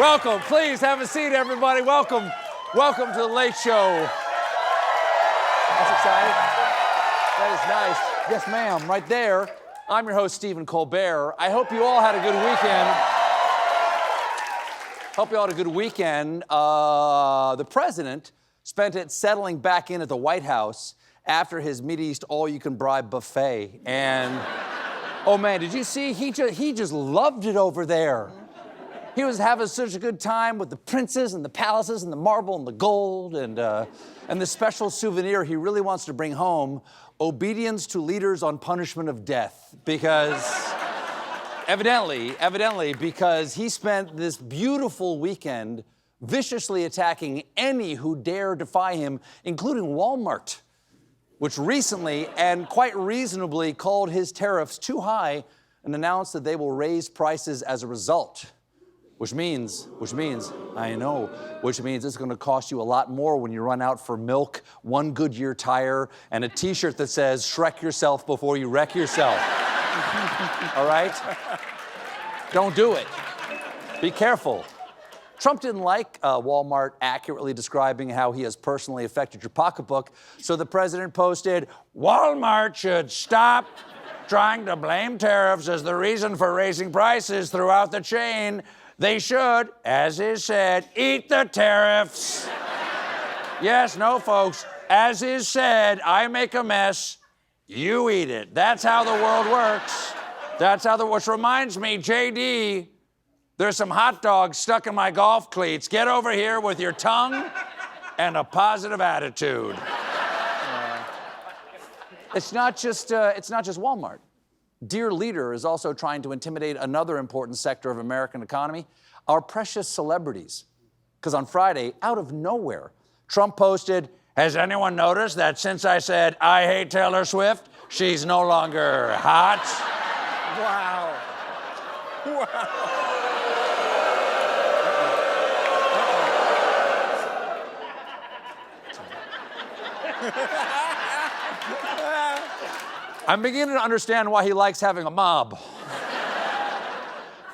Welcome. Please have a seat, everybody. Welcome. Welcome to The Late Show. That's exciting. That is nice. Yes, ma'am. Right there. I'm your host, Stephen Colbert. I hope you all had a good weekend. The president spent it settling back in at the White House after his Mideast all-you-can-bribe buffet. And, oh, man, did you see? He just loved it over there. He was having such a good time with the princes and the palaces and the marble and the gold and the special souvenir he really wants to bring home, obedience to leaders on punishment of death. Because, evidently, because he spent this beautiful weekend viciously attacking any who dare defy him, including Walmart, which recently and quite reasonably called his tariffs too high and announced that they will raise prices as a result. Which means it's gonna cost you a lot more when you run out for milk, one Goodyear tire, and a t-shirt that says, "Shrek yourself before you wreck yourself." All right? Don't do it. Be careful. Trump didn't like Walmart accurately describing how he has personally affected your pocketbook, so the president posted, "Walmart should stop trying to blame tariffs as the reason for raising prices throughout the chain. They should, as is said, eat the tariffs." Yes, no, folks. As is said, I make a mess, you eat it. That's how the world works. Which reminds me, JD, there's some hot dogs stuck in my golf cleats. Get over here with your tongue and a positive attitude. It's not just Walmart. Dear Leader is also trying to intimidate another important sector of American economy, our precious celebrities. Because on Friday, out of nowhere, Trump posted, "Has anyone noticed that since I said I hate Taylor Swift, she's no longer hot?" Wow. I'm beginning to understand why he likes having a mob.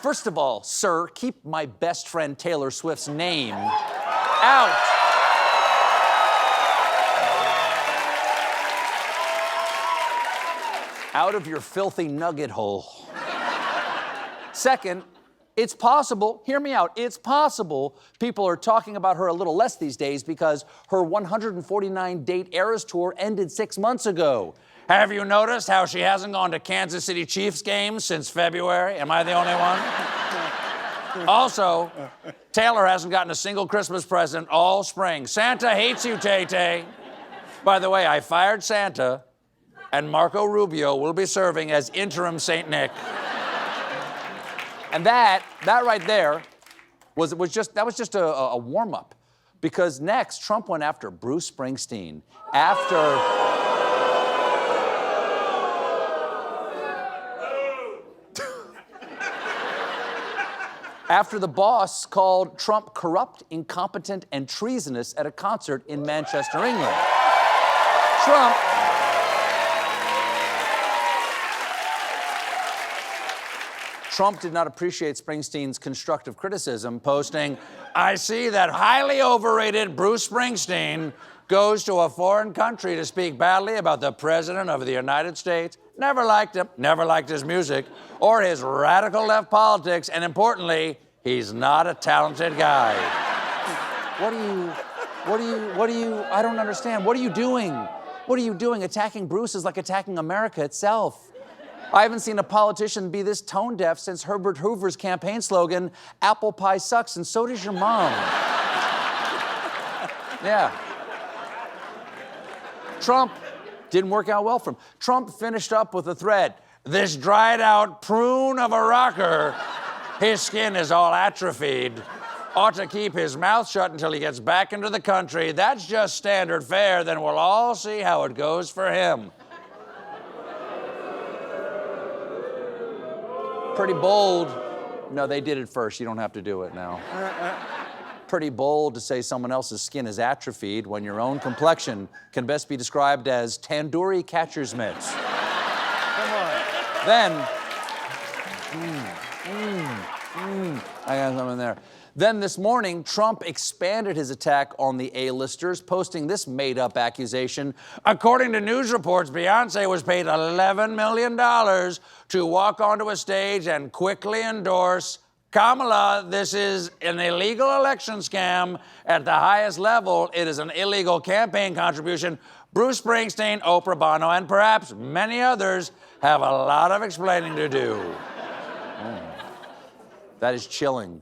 First of all, sir, keep my best friend Taylor Swift's name out. Out of your filthy nugget hole. Second, it's possible, hear me out, it's possible people are talking about her a little less these days because her 149-date Eras Tour ended 6 months ago. Have you noticed how she hasn't gone to Kansas City Chiefs games since February? Am I the only one? Also, Taylor hasn't gotten a single Christmas present all spring. Santa hates you, Tay-Tay. By the way, I fired Santa, and Marco Rubio will be serving as interim Saint Nick. And that right there was just a warm-up. Because next, Trump went after Bruce Springsteen after the boss called Trump corrupt, incompetent, and treasonous at a concert in Manchester, England. Trump did not appreciate Springsteen's constructive criticism, posting, "I see that highly overrated Bruce Springsteen goes to a foreign country to speak badly about the President of the United States. Never liked him, never liked his music, or his radical left politics, and importantly, he's not a talented guy." I don't understand. What are you doing? Attacking Bruce is like attacking America itself. I haven't seen a politician be this tone deaf since Herbert Hoover's campaign slogan, "Apple pie sucks and so does your mom." Yeah. Trump didn't work out well for him. Trump finished up with a threat. "This dried out prune of a rocker, his skin is all atrophied, ought to keep his mouth shut until he gets back into the country. That's just standard fare, then we'll all see how it goes for him." Pretty bold. No, they did it first. You don't have to do it now. Pretty bold to say someone else's skin is atrophied when your own complexion can best be described as tandoori catcher's mitts. Come on. Then, I got something there. Then this morning, Trump expanded his attack on the A-listers, posting this made-up accusation. According to news reports, Beyonce was paid $11 million to walk onto a stage and quickly endorse Kamala. This is an illegal election scam at the highest level. It is an illegal campaign contribution. Bruce Springsteen, Oprah, Bono, and perhaps many others have a lot of explaining to do. That is chilling.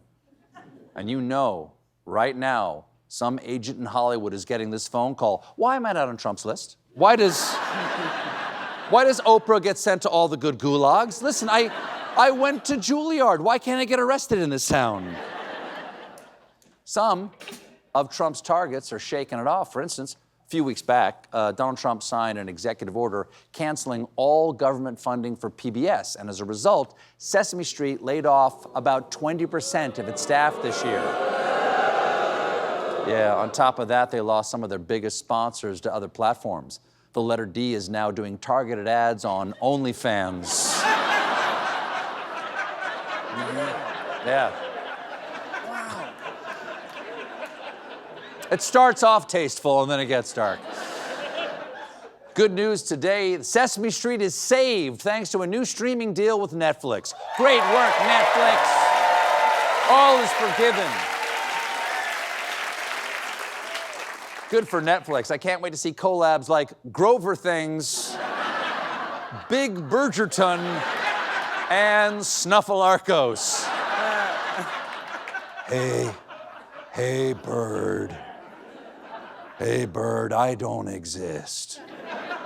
And you know, right now, some agent in Hollywood is getting this phone call. Why am I not on Trump's list? Why does Oprah get sent to all the good gulags? Listen, I went to Juilliard. Why can't I get arrested in this town? Some of Trump's targets are shaking it off. For instance, a few weeks back, Donald Trump signed an executive order canceling all government funding for PBS. And as a result, Sesame Street laid off about 20% of its staff this year. Yeah, on top of that, they lost some of their biggest sponsors to other platforms. The letter D is now doing targeted ads on OnlyFans. Yeah. Wow. It starts off tasteful and then it gets dark. Good news today, Sesame Street is saved thanks to a new streaming deal with Netflix. Great work, Netflix. All is forgiven. Good for Netflix. I can't wait to see collabs like Grover Things, Big Bridgerton, and Snuffleupagus. Hey, bird. Hey, bird, I don't exist.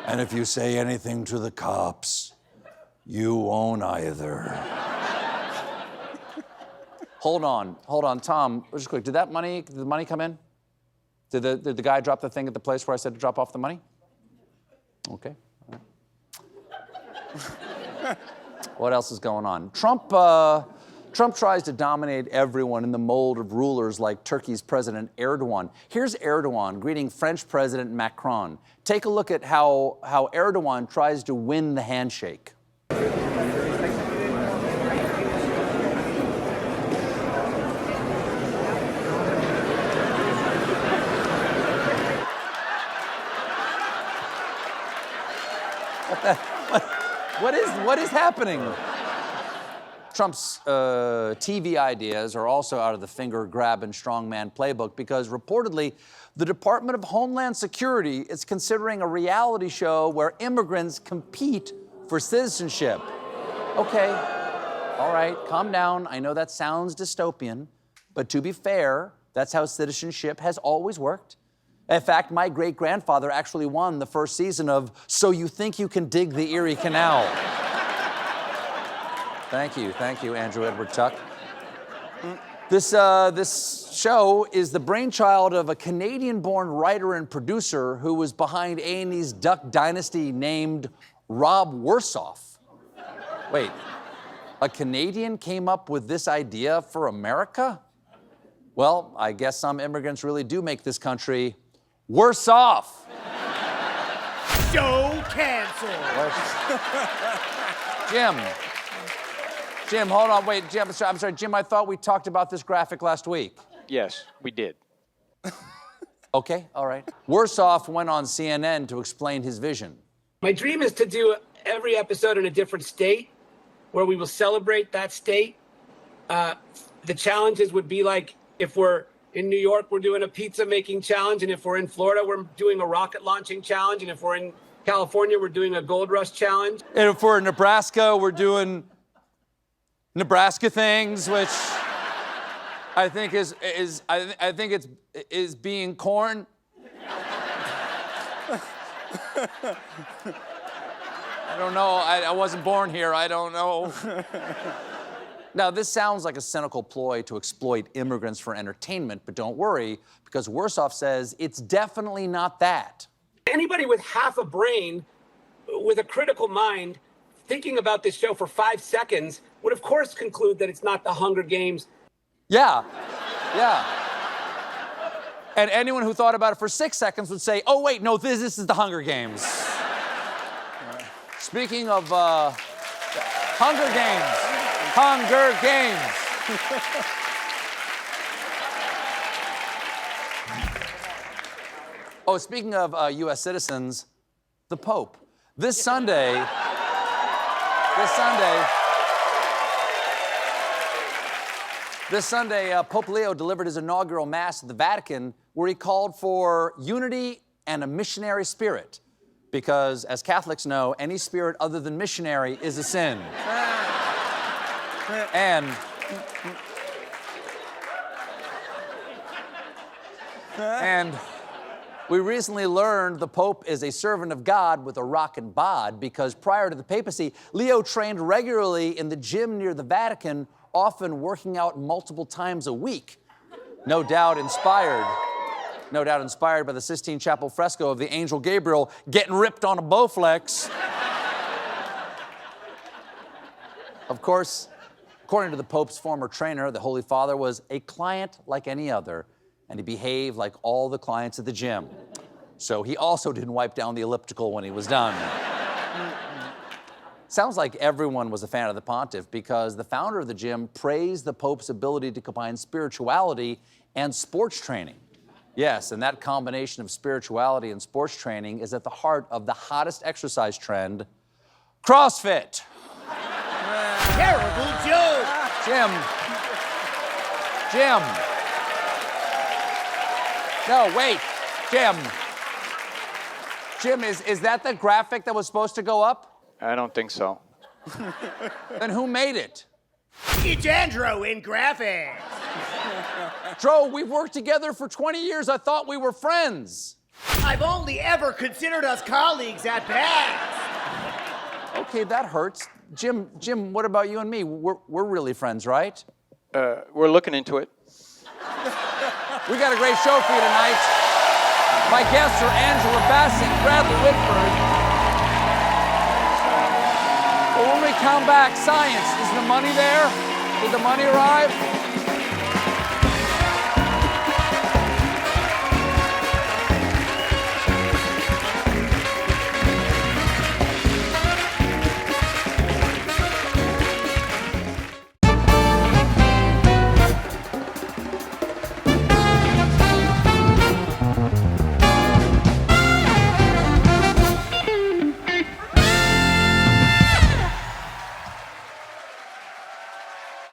And if you say anything to the cops, you won't either. Hold on, Tom, just quick, did the money come in? Did the guy drop the thing at the place where I said to drop off the money? Okay, all right. What else is going on? Trump tries to dominate everyone in the mold of rulers like Turkey's President Erdogan. Here's Erdogan greeting French President Macron. Take a look at how Erdogan tries to win the handshake. What is happening? Trump's TV ideas are also out of the finger-grabbing strongman playbook because reportedly the Department of Homeland Security is considering a reality show where immigrants compete for citizenship. Okay, all right, calm down. I know that sounds dystopian, but to be fair, that's how citizenship has always worked. In fact, my great-grandfather actually won the first season of So You Think You Can Dig the Erie Canal. Thank you, Andrew Edward Tuck. This show is the brainchild of a Canadian-born writer and producer who was behind A&E's Duck Dynasty named Rob Worsoff. Wait, a Canadian came up with this idea for America? Well, I guess some immigrants really do make this country worse off. Show canceled. Jim, hold on, wait, Jim, I'm sorry, Jim, I thought we talked about this graphic last week. Yes, we did. Okay, all right. Worsoff went on CNN to explain his vision. My dream is to do every episode in a different state where we will celebrate that state. The challenges would be like if we're in New York, we're doing a pizza making challenge. And if we're in Florida, we're doing a rocket launching challenge. And if we're in California, we're doing a gold rush challenge. And if we're in Nebraska, we're doing Nebraska things, which I think is being corn. I don't know. I wasn't born here. I don't know. Now, this sounds like a cynical ploy to exploit immigrants for entertainment, but don't worry, because Worsoff says it's definitely not that. Anybody with half a brain, with a critical mind, thinking about this show for 5 seconds would, of course, conclude that it's not the Hunger Games. Yeah. And anyone who thought about it for 6 seconds would say, oh, wait, no, this is the Hunger Games. Speaking of Hunger Games. Oh, speaking of U.S. citizens, the Pope. This Sunday, Pope Leo delivered his inaugural Mass at the Vatican, where he called for unity and a missionary spirit. Because, as Catholics know, any spirit other than missionary is a sin. And we recently learned the Pope is a servant of God with a rockin' bod, because prior to the papacy, Leo trained regularly in the gym near the Vatican, often working out multiple times a week. No doubt inspired by the Sistine Chapel fresco of the angel Gabriel getting ripped on a Bowflex. Of course, according to the Pope's former trainer, the Holy Father was a client like any other, and he behaved like all the clients at the gym. So he also didn't wipe down the elliptical when he was done. Sounds like everyone was a fan of the pontiff, because the founder of the gym praised the Pope's ability to combine spirituality and sports training. Yes, and that combination of spirituality and sports training is at the heart of the hottest exercise trend, CrossFit. Terrible joke. Jim. No, wait. Jim, is that the graphic that was supposed to go up? I don't think so. Then who made it? It's Andrew in graphics. Dro, we've worked together for 20 years. I thought we were friends. I've only ever considered us colleagues at best. Okay, that hurts. Jim, what about you and me? We're really friends, right? We're looking into it. We got a great show for you tonight. My guests are Angela Bassett, Bradley Whitford. But when we come back, science, is the money there? Did the money arrive?